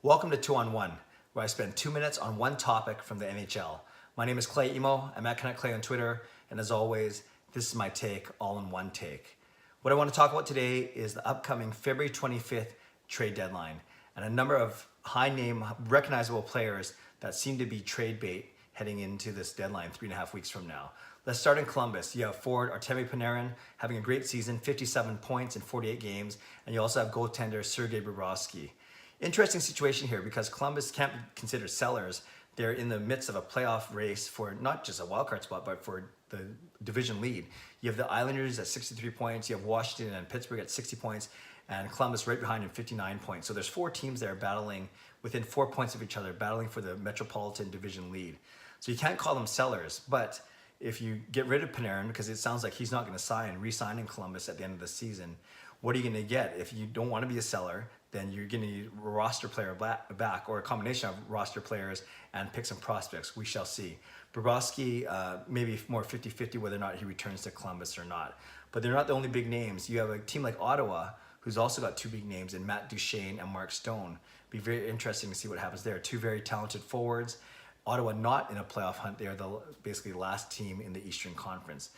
Welcome to 2 on 1, where I spend 2 minutes on one topic from the NHL. My name is Clay Emo. I'm at Canuck Clay on Twitter, and as always, this is my take, all in one take. What I want to talk about today is the upcoming February 25th trade deadline, and a number of high-name, recognizable players that seem to be trade bait heading into this deadline 3.5 weeks from now. Let's start in Columbus. You have forward Artemi Panarin having a great season, 57 points in 48 games, and you also have goaltender Sergei Bobrovsky. Interesting situation here because Columbus can't be considered sellers. They're in the midst of a playoff race for not just a wildcard spot, but for the division lead. You have the Islanders at 63 points, you have Washington and Pittsburgh at 60 points, and Columbus right behind in 59 points. So there's 4 teams there battling within 4 points of each other, battling for the Metropolitan Division lead. So you can't call them sellers, but if you get rid of Panarin, because it sounds like he's not going to re-sign in Columbus at the end of the season, what are you going to get? If you don't want to be a seller, then you're going to need a roster player back or a combination of roster players and pick some prospects. We shall see. Bobrovsky, maybe more 50-50 whether or not he returns to Columbus or not. But they're not the only big names. You have a team like Ottawa, who's also got 2 big names in Matt Duchene and Mark Stone. Be very interesting to see what happens there. 2 very talented forwards. Ottawa not in a playoff hunt. They're basically the last team in the Eastern Conference.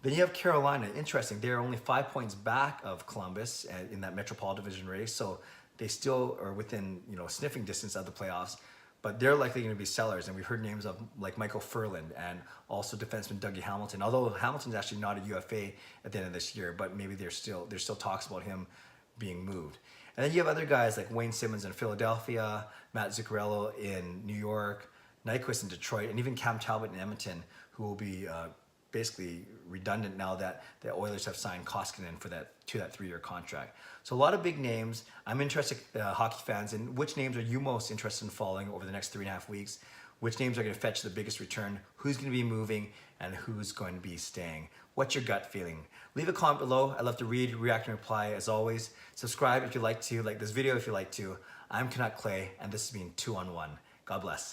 Then you have Carolina. Interesting. They're only 5 points back of Columbus in that Metropolitan Division race. So they still are within, sniffing distance of the playoffs, but they're likely going to be sellers. And we've heard names of like Michael Furland and also defenseman Dougie Hamilton. Although Hamilton's actually not a UFA at the end of this year, but maybe there's still talks about him being moved. And then you have other guys like Wayne Simmonds in Philadelphia, Matt Zuccarello in New York, Nyquist in Detroit, and even Cam Talbot in Edmonton, who will be basically redundant now that the Oilers have signed Koskinen to that 3-year contract. So a lot of big names. I'm interested, hockey fans, in which names are you most interested in following over the next 3.5 weeks? Which names are going to fetch the biggest return? Who's going to be moving and who's going to be staying? What's your gut feeling? Leave a comment below. I love to read, react, and reply as always. Subscribe if you like to, like this video if you like to. I'm Canuck Clay, and this has been 2 on 1. God bless.